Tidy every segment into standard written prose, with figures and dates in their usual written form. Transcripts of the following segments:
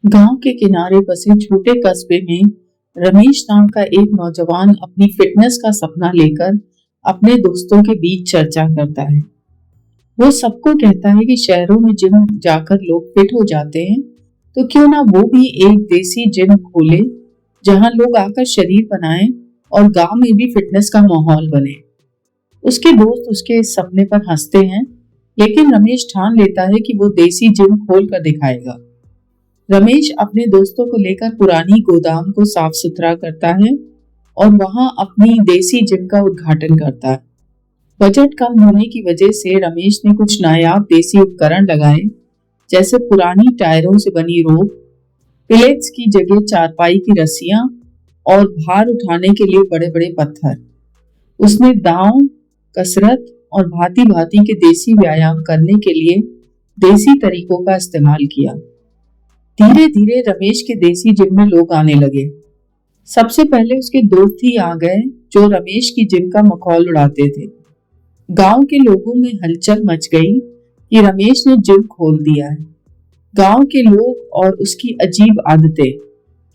गांव के किनारे बसे छोटे कस्बे में रमेश नाम का एक नौजवान अपनी फिटनेस का सपना लेकर अपने दोस्तों के बीच चर्चा करता है। वो सबको कहता है कि शहरों में जिम जाकर लोग फिट हो जाते हैं, तो क्यों ना वो भी एक देसी जिम खोले जहां लोग आकर शरीर बनाएं और गांव में भी फिटनेस का माहौल बने। उसके दोस्त उसके इस सपने पर हंसते हैं, लेकिन रमेश ठान लेता है कि वो देसी जिम खोल कर दिखाएगा। रमेश अपने दोस्तों को लेकर पुरानी गोदाम को साफ सुथरा करता है और वहां अपनी देसी जिम का उद्घाटन करता है। बजट कम होने की वजह से रमेश ने कुछ नायाब देसी उपकरण लगाए, जैसे पुरानी टायरों से बनी रोप, पिलेट्स की जगह चारपाई की रस्सियां और भार उठाने के लिए बड़े बड़े पत्थर। उसने दांव, कसरत और भांति भांति के देसी व्यायाम करने के लिए देसी तरीकों का इस्तेमाल किया। धीरे धीरे रमेश के देसी जिम में लोग आने लगे। सबसे पहले उसके दोस्त ही आ गए जो रमेश की जिम का मखौल उड़ाते थे। गांव के लोगों में हलचल मच गई कि रमेश ने जिम खोल दिया है। गांव के लोग और उसकी अजीब आदतें,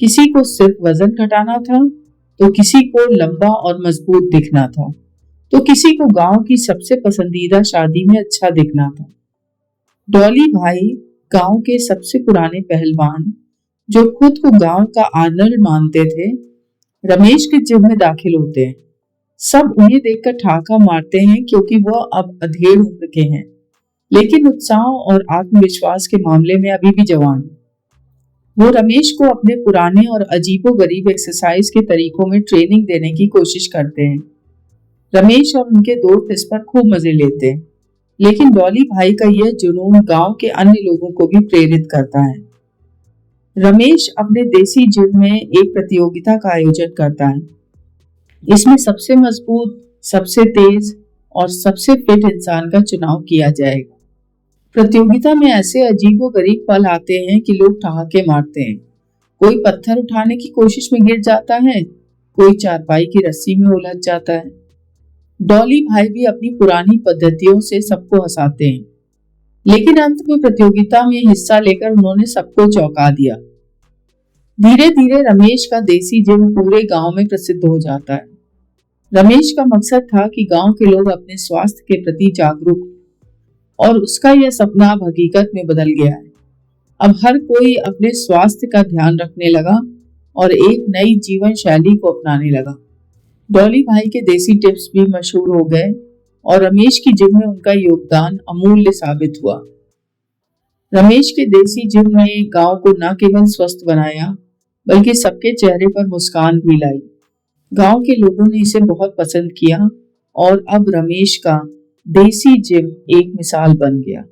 किसी को सिर्फ वजन घटाना था, तो किसी को लंबा और मजबूत दिखना था, तो किसी को गांव की सबसे पसंदीदा शादी में अच्छा दिखना था। डॉली भाई, गांव के सबसे पुराने पहलवान, जो खुद को गांव का आर्नल्ड मानते थे, रमेश के जिम में दाखिल होते हैं। सब उन्हें देखकर ठहाका मारते हैं क्योंकि वह अब अधेड़ उम्र के हैं, लेकिन उत्साह और आत्मविश्वास के मामले में अभी भी जवान। वो रमेश को अपने पुराने और अजीबोगरीब एक्सरसाइज के तरीकों में ट्रेनिंग देने की कोशिश करते हैं। रमेश और उनके दोस्त इस पर खूब मजे लेते हैं, लेकिन डॉली भाई का यह जुनून गांव के अन्य लोगों को भी प्रेरित करता है। रमेश अपने देसी जिम में एक प्रतियोगिता का आयोजन करता है। इसमें सबसे मजबूत, सबसे तेज और सबसे फिट इंसान का चुनाव किया जाएगा। प्रतियोगिता में ऐसे अजीबोगरीब पल आते हैं कि लोग ठहाके मारते हैं। कोई पत्थर उठाने की कोशिश में गिर जाता है, कोई चारपाई की रस्सी में उलझ जाता है। डॉली भाई भी अपनी पुरानी पद्धतियों से सबको हंसाते हैं, लेकिन अंत में प्रतियोगिता में हिस्सा लेकर उन्होंने सबको चौंका दिया। धीरे धीरे रमेश का देसी जिम पूरे गांव में प्रसिद्ध हो जाता है। रमेश का मकसद था कि गांव के लोग अपने स्वास्थ्य के प्रति जागरूक, और उसका यह सपना अब हकीकत में बदल गया है। अब हर कोई अपने स्वास्थ्य का ध्यान रखने लगा और एक नई जीवन शैली को अपनाने लगा। डॉली भाई के देसी टिप्स भी मशहूर हो गए और रमेश की जिम में उनका योगदान अमूल्य साबित हुआ। रमेश के देसी जिम ने गांव को न केवल स्वस्थ बनाया, बल्कि सबके चेहरे पर मुस्कान भी लाई। गांव के लोगों ने इसे बहुत पसंद किया और अब रमेश का देसी जिम एक मिसाल बन गया।